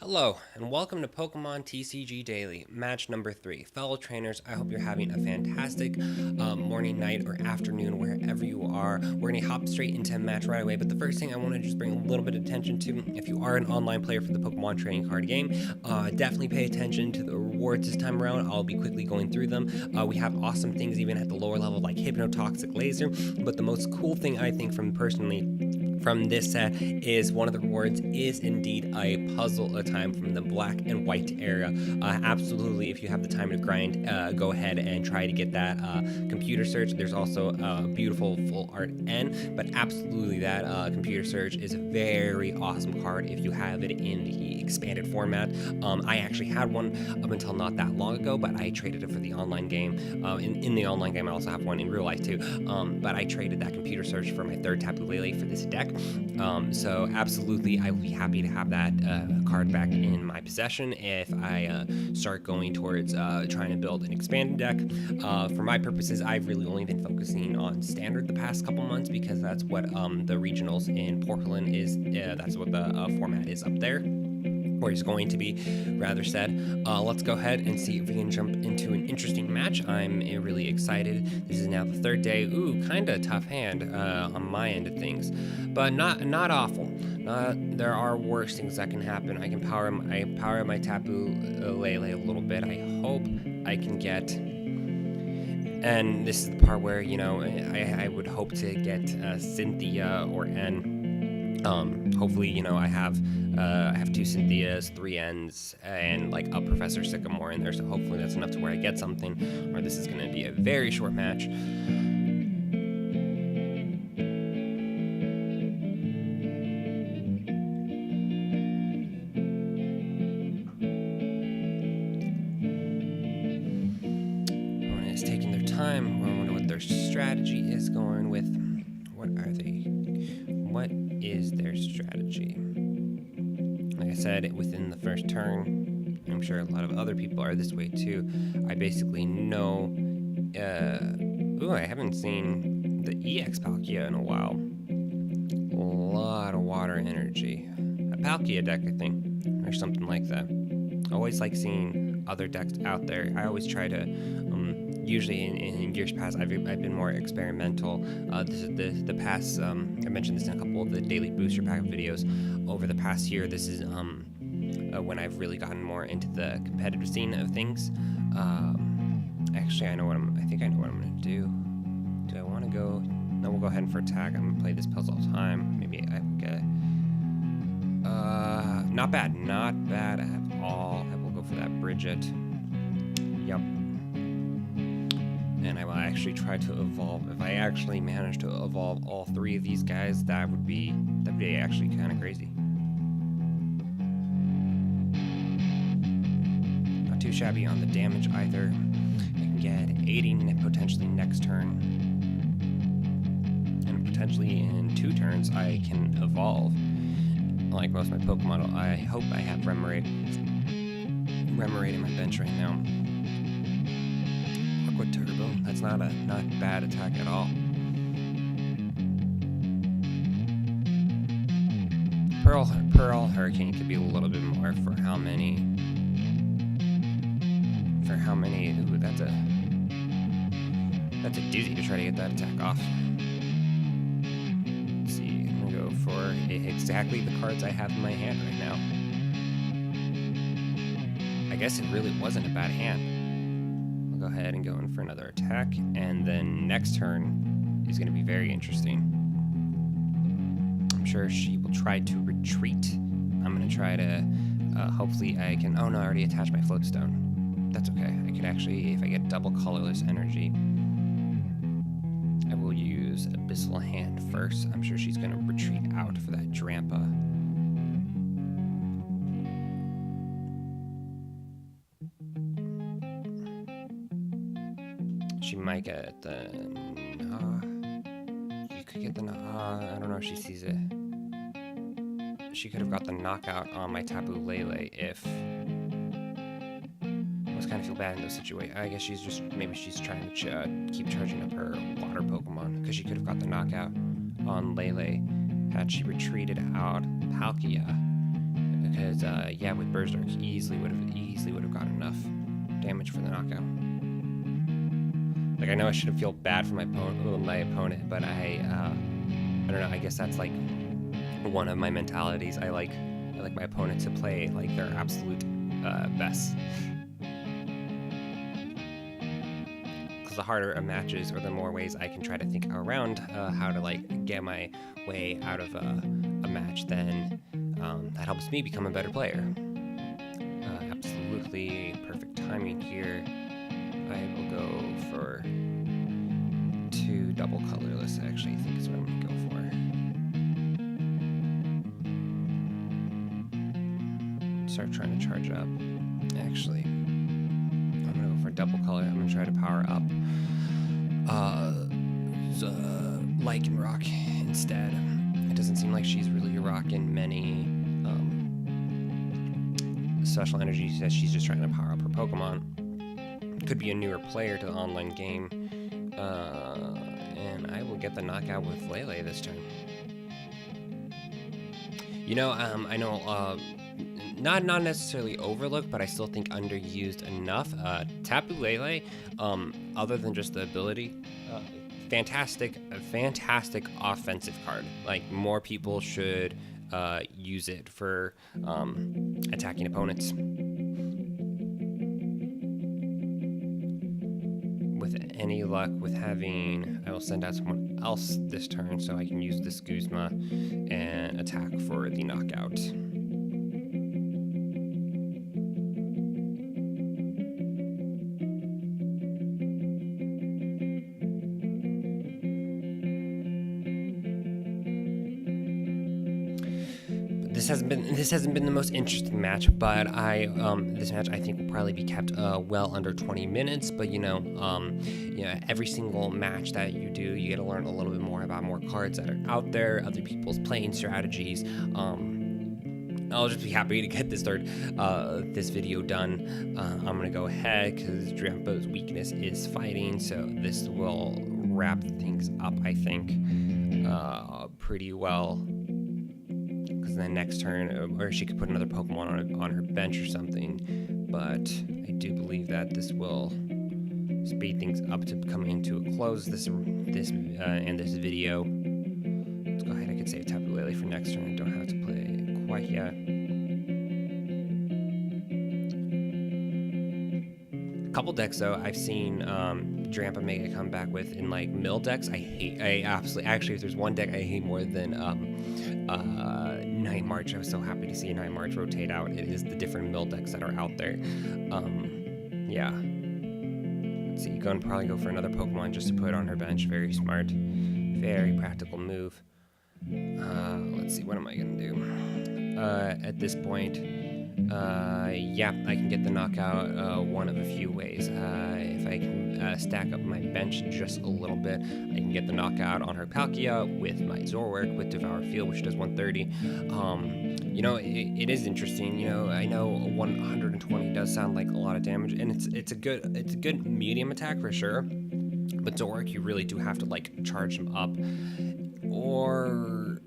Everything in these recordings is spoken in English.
Hello, and welcome to Pokemon TCG Daily, match number 3. Fellow trainers, I hope you're having a fantastic morning, night, or afternoon, wherever you are. We're going to hop straight into a match right away, but the first thing I want to just bring a little bit of attention to, if you are an online player for the Pokemon trading card game, definitely pay attention to the rewards this time around. I'll be quickly going through them. We have awesome things even at the lower level, like Hypnotoxic Laser, but the most cool thing I think from this set is one of the rewards is indeed a puzzle a time from the black and white era. Absolutely, if you have the time to grind, go ahead and try to get that computer search. There's also a beautiful full art N, but absolutely that computer search is a very awesome card if you have it in the expanded format. I actually had one up until not that long ago, but I traded it for the online game. In the online game, I also have one in real life too, but I traded that computer search for my third Tapu Lele for this deck. So absolutely, I will be happy to have that card back in my possession if I start going towards trying to build an expanded deck. For my purposes, I've really only been focusing on standard the past couple months because that's what the regionals in Portland is. That's what the format is up there. Or is going to be, rather said. Let's go ahead and see if we can jump into an interesting match. I'm really excited. This is now the third day. Ooh, kind of tough hand on my end of things, but not awful. There are worse things that can happen. I can power my Tapu Lele a little bit. I hope I can get. And this is the part where I would hope to get Cynthia or N. Hopefully, I have 2 Cynthias, 3 N's, and like a Professor Sycamore in there, so hopefully that's enough to where I get something, or this is going to be a very short match. Everyone is taking their time. I wonder what their strategy is going with. What is their strategy? Like I said, within the first turn, I'm sure a lot of other people are this way too. I basically know. I haven't seen the EX Palkia in a while. A lot of water energy. A Palkia deck, I think, or something like that. I always like seeing other decks out there. I always try to. Usually in years past, I've been more experimental. This is the past. I mentioned this in a couple of the daily booster pack videos over the past year. This is when I've really gotten more into the competitive scene of things. Actually, I think I know what I'm gonna do. Do I want to go? No, we'll go ahead and for attack. I'm gonna play this puzzle all the time. Maybe I will get. Not bad at all. I will go for that Bridget. Yep. And I will actually try to evolve. If I actually manage to evolve all 3 of these guys, that would be actually kind of crazy. Not too shabby on the damage either. I can get 80 potentially next turn, and potentially in 2 turns I can evolve. Like most of my Pokemon, I hope I have Remoraid in my bench right now. Turbo. That's not bad attack at all. Pearl Hurricane could be a little bit more for how many. Ooh, that's a doozy to try to get that attack off. Let's see. I'm gonna go for exactly the cards I have in my hand right now. I guess it really wasn't a bad hand. Go ahead and go in for another attack, and then next turn is going to be very interesting. I'm sure she will try to retreat. I'm going to try to hopefully I can. Oh no, I already attached my Floatstone. That's okay. I could actually, if I get double colorless energy, I will use Abyssal Hand first. I'm sure she's going to retreat out for that Drampa. She might get the. You could get the. I don't know if she sees it. She could have got the knockout on my Tapu Lele if. I was kind of feel bad in those situations. I guess maybe she's trying to keep charging up her water Pokemon because she could have got the knockout on Lele had she retreated out Palkia. Because yeah, with Berserk, easily would have got enough damage for the knockout. Like, I know I shouldn't feel bad for my opponent, but I don't know. I guess that's like one of my mentalities. I like my opponent to play like their absolute best. Because the harder a match is, or the more ways I can try to think around how to like get my way out of a match, then that helps me become a better player. Absolutely perfect timing here. I will go for 2 double colorless, actually, I think is what I'm gonna go for. Start trying to charge up. Actually, I'm gonna go for double color. I'm gonna try to power up Lycanroc instead. It doesn't seem like she's really rocking many special energy. Says she's just trying to power up her Pokemon. Could be a newer player to the online game. And I will get the knockout with Lele this turn. You know, I know not necessarily overlooked, but I still think underused enough. Tapu Lele, other than just the ability, fantastic offensive card. Like, more people should use it for attacking opponents. With any luck with having, I will send out someone else this turn so I can use this Guzma and attack for the knockout. This hasn't been the most interesting match, but this match I think will probably be kept well under 20 minutes. But you know, every single match that you do, you get to learn a little bit more about more cards that are out there, other people's playing strategies. I'll just be happy to get this video done. I'm gonna go ahead because Drampa's weakness is fighting, so this will wrap things up, I think, pretty well. Because the next turn, or she could put another Pokemon on her bench or something. But I do believe that this will speed things up to coming to a close. This video. Let's go ahead. I could save Tapu Lele for next turn. I don't have to play quite yet. A couple decks though I've seen Drampa make a comeback with in like mill decks. Actually, if there's one deck I hate more than Night March, I was so happy to see Night March rotate out. It is the different mill decks that are out there. Yeah. Let's see, you can probably go for another Pokemon just to put on her bench. Very smart, very practical move. Let's see, what am I gonna do? At this point, yeah, I can get the knockout one of a few ways. If I can stack up my bench just a little bit, I can get the knockout on her Palkia with my Zoroark with Devour Field, which does 130. You know, it is interesting. You know, I know 120 does sound like a lot of damage, and it's a good medium attack for sure. But Zoroark, you really do have to like charge him up, or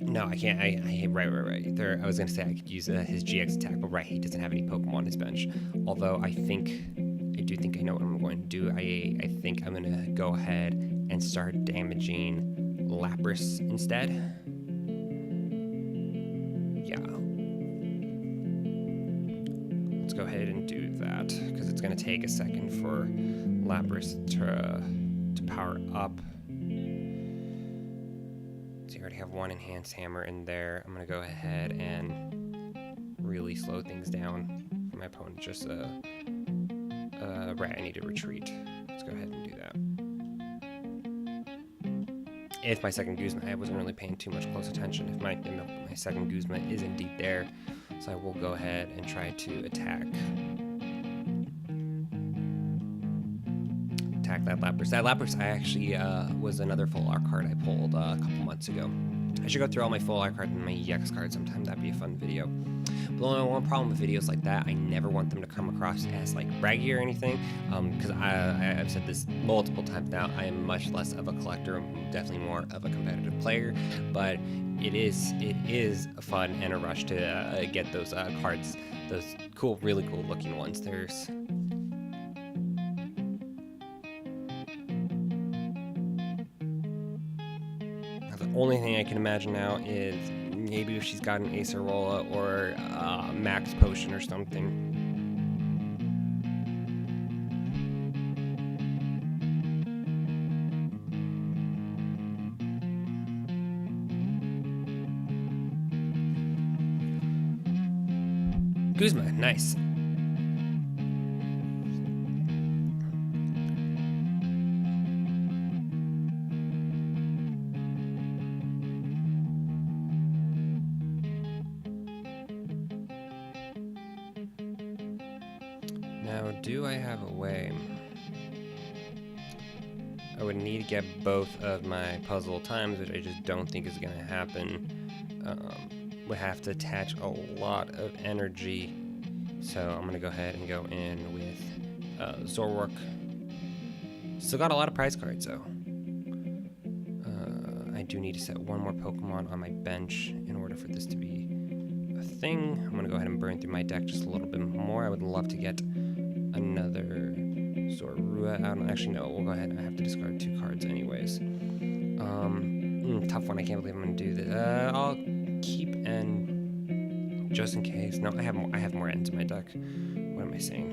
no, I can't. Right. There, I was gonna say I could use his GX attack, but right, he doesn't have any Pokemon on his bench. Although I do think I know what I'm going to do. I think I'm gonna go ahead and start damaging Lapras instead. Yeah. Let's go ahead and do that because it's gonna take a second for Lapras to power up. So you already have one enhanced hammer in there. I'm gonna go ahead and really slow things down for my opponent. Just right, I need to retreat. Let's go ahead and do that. If my second Guzma, I wasn't really paying too much close attention. If my second Guzma is indeed there, so I will go ahead and try to attack that Lapras. That Lapras I actually was another full art card I pulled a couple months ago. I should go through all my full art cards and my EX cards sometime. That'd be a fun video. But the only one problem with videos like that, I never want them to come across as like braggy or anything, because I've said this multiple times now. I am much less of a collector. I'm definitely more of a competitive player, but it is a fun and a rush to get those cards, those cool, really cool looking ones. The only thing I can imagine now is maybe if she's got an Acerola or Max Potion or something. Guzma, nice. Now, do I have a way? I would need to get both of my puzzle times, which I just don't think is going to happen. Would have to attach a lot of energy, so I'm going to go ahead and go in with Zoroark. Still got a lot of prize cards, though. I do need to set one more Pokemon on my bench in order for this to be a thing. I'm going to go ahead and burn through my deck just a little bit more. I would love to get another Zoroark. Actually, no, we'll go ahead. I have to discard 2 cards anyways. Tough one. I can't believe I'm going to do this. I'll keep N just in case. No, I have more N's in my deck. What am I saying?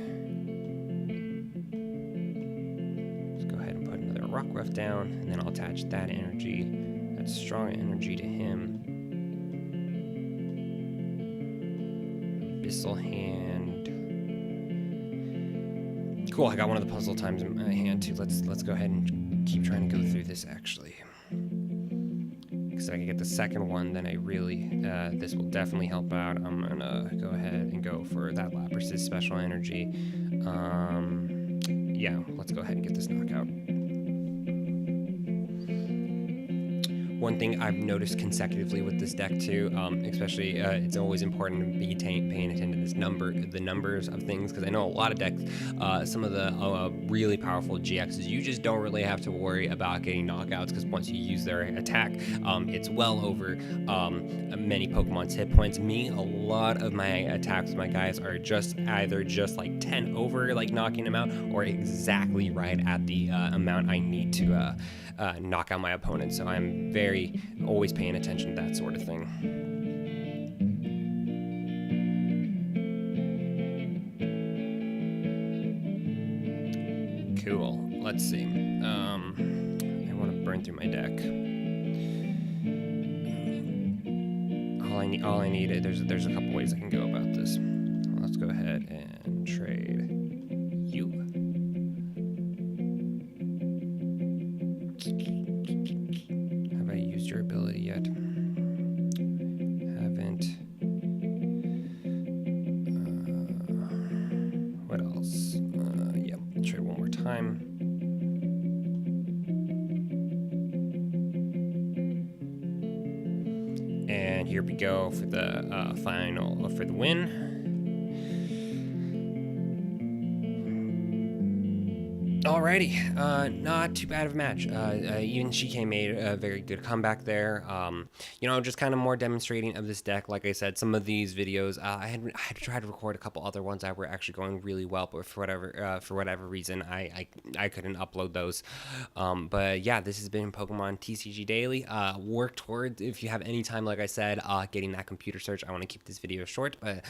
Let's go ahead and put another Rockruff down, and then I'll attach that energy, that strong energy, to him. Abyssal Hand. Cool. I got one of the puzzle times in my hand too. Let's go ahead and keep trying to go through this actually. Because if I can get the second one, then I really, this will definitely help out. I'm gonna go ahead and go for that Labras's special energy. Yeah, let's go ahead and get this knockout. One thing I've noticed consecutively with this deck too, especially it's always important to be paying attention to the numbers of things, because I know a lot of decks, some of the really powerful GXs, you just don't really have to worry about getting knockouts, because once you use their attack, it's well over many Pokemon's hit points. Me, a lot of my attacks with my guys are either just like 10 over, like knocking them out, or exactly right at the amount I need to knock out my opponent. So I'm always paying attention to that sort of thing. Cool. Let's see. I want to burn through my deck. All I need. There's a couple ways I can go about this. Let's go ahead and trade you. Have I used your ability yet? Haven't. What else? Yeah, trade one more time. And here we go for the final, for the win. Alrighty, not too bad of a match. Even Shike made a very good comeback there. Just kind of more demonstrating of this deck. Like I said, some of these videos, I had tried to record a couple other ones that were actually going really well, but for whatever reason, I couldn't upload those. But yeah, this has been Pokemon TCG Daily. Work towards, if you have any time, like I said, getting that computer search. I want to keep this video short, but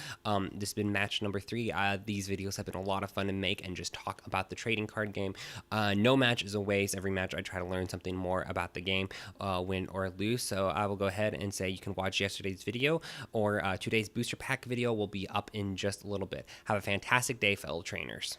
this has been match number 3. These videos have been a lot of fun to make and just talk about the trading card game. No match is a waste. Every match I try to learn something more about the game, win or lose. So I will go ahead and say you can watch yesterday's video, or today's booster pack video will be up in just a little bit. Have a fantastic day, fellow trainers.